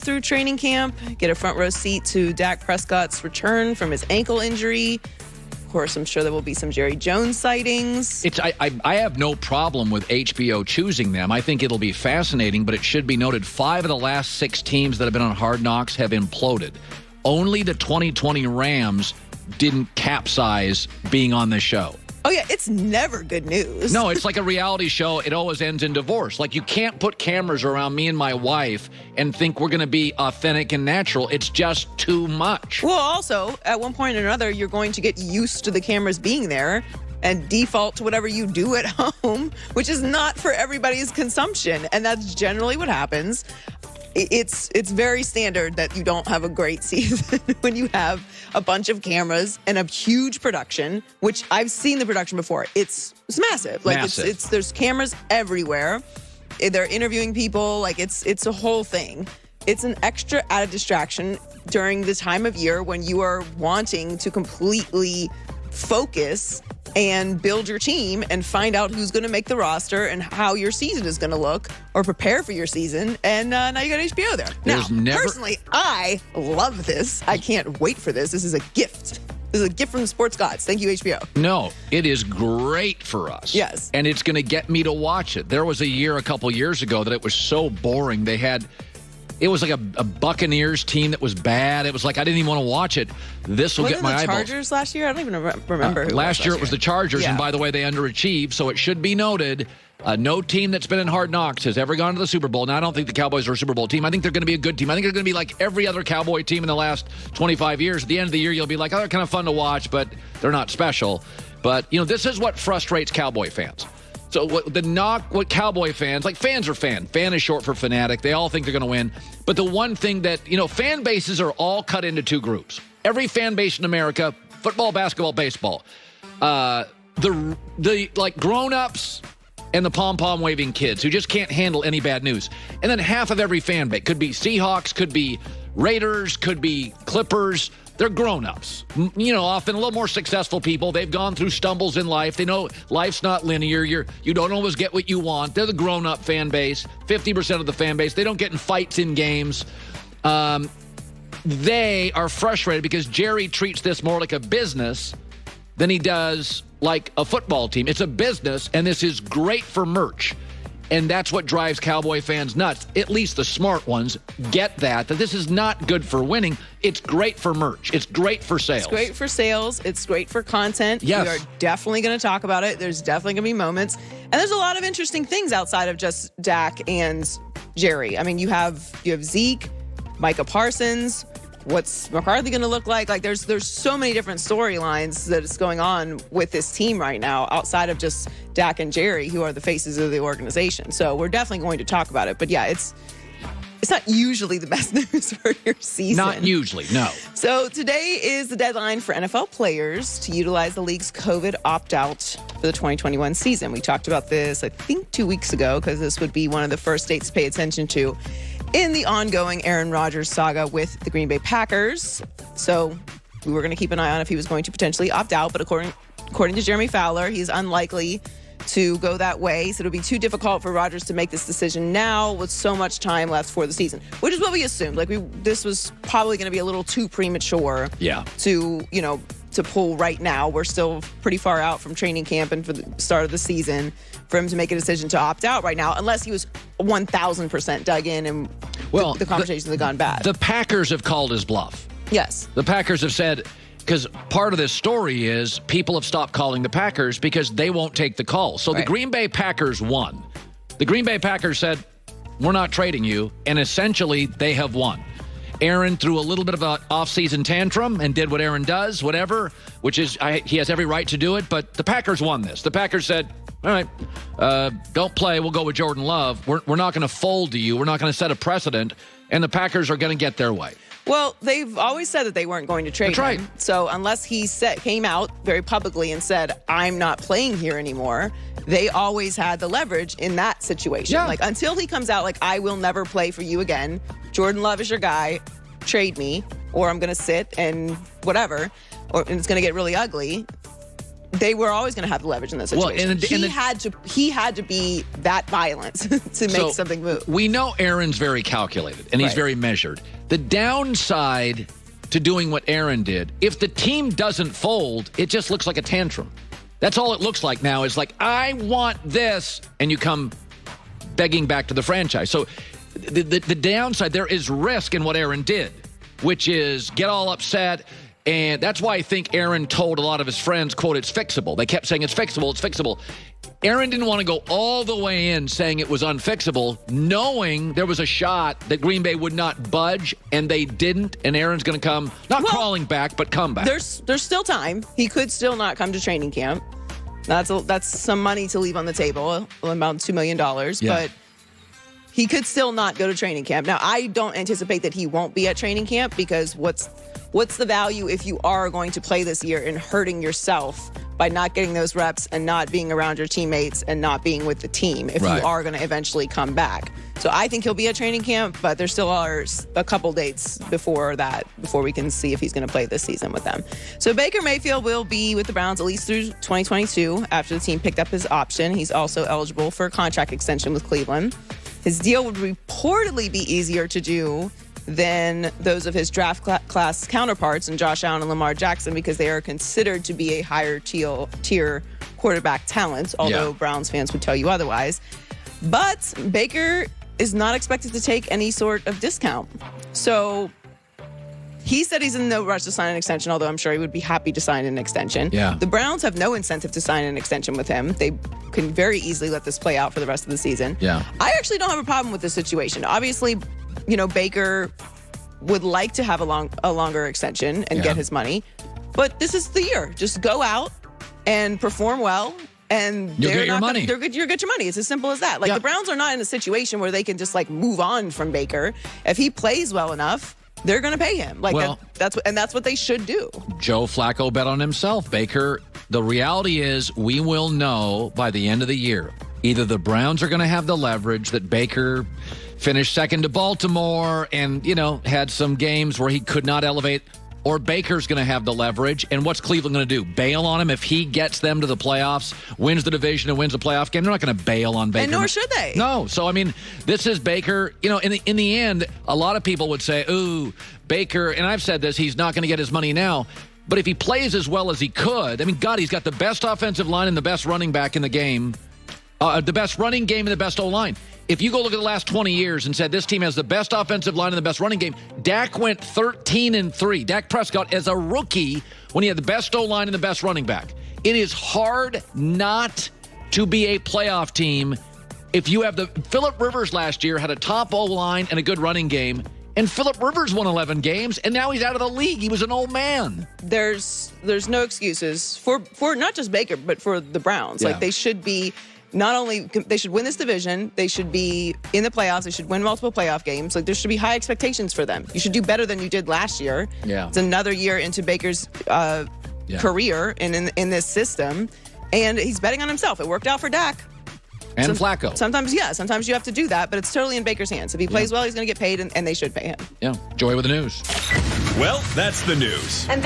through training camp, get a front row seat to Dak Prescott's return from his ankle injury. Of course, I'm sure there will be some Jerry Jones sightings. I have no problem with HBO choosing them. I think it'll be fascinating, but it should be noted 5 of the last 6 teams that have been on Hard Knocks have imploded. Only the 2020 Rams didn't capsize being on the show. Oh, yeah, it's never good news. No, it's like a reality show. It always ends in divorce. Like, you can't put cameras around me and my wife and think we're going to be authentic and natural. It's just too much. Well, also, at one point or another, you're going to get used to the cameras being there and default to whatever you do at home, which is not for everybody's consumption. And that's generally what happens. It's very standard that you don't have a great season when you have a bunch of cameras and a huge production, which I've seen the production before. It's massive. Like massive. There's cameras everywhere. They're interviewing people. Like it's a whole thing. It's an extra added distraction during the time of year when you are wanting to completely focus and build your team and find out who's going to make the roster and how your season is going to look or prepare for your season. And now you got HBO there. Personally, I love this. I can't wait for this. This is a gift. This is a gift from the sports gods. Thank you, HBO. No, it is great for us. Yes. And it's going to get me to watch it. There was a couple years ago that it was so boring. It was like a Buccaneers team that was bad. It was like I didn't even want to watch it. This will get my eyeballs. Wasn't the Chargers last year? I don't even remember. Last year it was the Chargers, and by the way, they underachieved. So it should be noted, no team that's been in Hard Knocks has ever gone to the Super Bowl. Now, I don't think the Cowboys are a Super Bowl team. I think they're going to be a good team. I think they're going to be like every other Cowboy team in the last 25 years. At the end of the year, you'll be like, oh, they're kind of fun to watch, but they're not special. But, this is what frustrates Cowboy fans. So what Cowboy fans, like fans are fan. Fan is short for fanatic. They all think they're going to win. But the one thing that, fan bases are all cut into 2 groups. Every fan base in America, football, basketball, baseball. The like grown-ups and the pom-pom waving kids who just can't handle any bad news. And then half of every fan base could be Seahawks, could be Raiders, could be Clippers. They're grown-ups, often a little more successful people. They've gone through stumbles in life. They know life's not linear. You don't always get what you want. They're the grown-up fan base, 50% of the fan base. They don't get in fights in games. They are frustrated because Jerry treats this more like a business than he does like a football team. It's a business, and this is great for merch. And that's what drives Cowboy fans nuts. At least the smart ones get that this is not good for winning. It's great for merch. It's great for sales. It's great for sales. It's great for content. Yes. We are definitely going to talk about it. There's definitely going to be moments. And there's a lot of interesting things outside of just Dak and Jerry. I mean, you have Zeke, Micah Parsons. What's McCarthy going to look like? Like, there's so many different storylines that is going on with this team right now outside of just Dak and Jerry, who are the faces of the organization. So we're definitely going to talk about it. But yeah, it's not usually the best news for your season. Not usually, no. So today is the deadline for NFL players to utilize the league's COVID opt-out for the 2021 season. We talked about this, I think, 2 weeks ago, because this would be one of the first dates to pay attention to in the ongoing Aaron Rodgers saga with the Green Bay Packers. So we were going to keep an eye on if he was going to potentially opt out, but according to Jeremy Fowler, he's unlikely to go that way. He said it would be too difficult for Rodgers to make this decision now with so much time left for the season, which is what we assumed. Like, this was probably going to be a little too premature to pull right now. We're still pretty far out from training camp and for the start of the season for him to make a decision to opt out right now, unless he was 1,000% dug in and the conversations have gone bad. The Packers have called his bluff. Yes. The Packers have said, because part of this story is people have stopped calling the Packers because they won't take the call. So the Green Bay Packers won. The Green Bay Packers said, we're not trading you, and essentially they have won. Aaron threw a little bit of an off-season tantrum and did what Aaron does, whatever, which is he has every right to do it, but the Packers won this. The Packers said, all right, don't play. We'll go with Jordan Love. We're not going to fold to you. We're not going to set a precedent, and the Packers are going to get their way. Well, they've always said that they weren't going to trade him. So unless he came out very publicly and said, I'm not playing here anymore, they always had the leverage in that situation. Yeah. Like, until he comes out like, I will never play for you again. Jordan Love is your guy. Trade me, or I'm going to sit and whatever, and it's going to get really ugly. they were always going to have the leverage in this situation. Well, he had to be that violent to make something move. We know Aaron's very calculated, and he's very measured. The downside to doing what Aaron did, if the team doesn't fold, it just looks like a tantrum. That's all it looks like now, is like, I want this, and you come begging back to the franchise. So the downside, there is risk in what Aaron did, which is get all upset. And that's why I think Aaron told a lot of his friends, quote, it's fixable. They kept saying it's fixable, it's fixable. Aaron didn't want to go all the way in saying it was unfixable, knowing there was a shot that Green Bay would not budge, and they didn't, and Aaron's going to come, not crawling back, but come back. There's still time. He could still not come to training camp. That's some money to leave on the table, about $2 million, but he could still not go to training camp. Now, I don't anticipate that he won't be at training camp, because what's the value if you are going to play this year and hurting yourself by not getting those reps and not being around your teammates and not being with the team if you are going to eventually come back? So I think he'll be at training camp, but there still are a couple dates before we can see if he's going to play this season with them. So Baker Mayfield will be with the Browns at least through 2022 after the team picked up his option. He's also eligible for a contract extension with Cleveland. His deal would reportedly be easier to do than those of his draft class counterparts in Josh Allen and Lamar Jackson, because they are considered to be a higher tier quarterback talent, although Browns fans would tell you otherwise. But Baker is not expected to take any sort of discount. So he said he's in no rush to sign an extension, although I'm sure he would be happy to sign an extension. Yeah. The Browns have no incentive to sign an extension with him. They can very easily let this play out for the rest of the season. Yeah. I actually don't have a problem with this situation. Obviously, Baker would like to have a longer extension and get his money, but this is the year. Just go out and perform well, and you'll get your money. You'll get your money. It's as simple as that. Like the Browns are not in a situation where they can just move on from Baker. If he plays well enough, they're going to pay him. That's what they should do. Joe Flacco bet on himself. Baker, the reality is we will know by the end of the year. Either the Browns are going to have the leverage that Baker finished second to Baltimore and, had some games where he could not elevate, or Baker's going to have the leverage. And what's Cleveland going to do? Bail on him if he gets them to the playoffs, wins the division, and wins the playoff game? They're not going to bail on Baker. And nor should they. No. So, this is Baker. In the end, a lot of people would say, ooh, Baker, and I've said this, he's not going to get his money now. But if he plays as well as he could, he's got the best offensive line and the best running back in the game, the best running game and the best O-line. If you go look at the last 20 years and said this team has the best offensive line and the best running game, Dak went 13-3. Dak Prescott as a rookie when he had the best O-line and the best running back. It is hard not to be a playoff team if you have Phillip Rivers last year had a top O-line and a good running game, and Phillip Rivers won 11 games, and now he's out of the league. He was an old man. There's no excuses for not just Baker, but for the Browns. Yeah. They should be... Not only they should win this division, they should be in the playoffs. They should win multiple playoff games. There should be high expectations for them. You should do better than you did last year. Yeah, it's another year into Baker's career in this system, and he's betting on himself. It worked out for Dak and Flacco. Sometimes you have to do that, but it's totally in Baker's hands. If he plays well, he's going to get paid, and they should pay him. Yeah, Joy with the news. Well, that's the news. And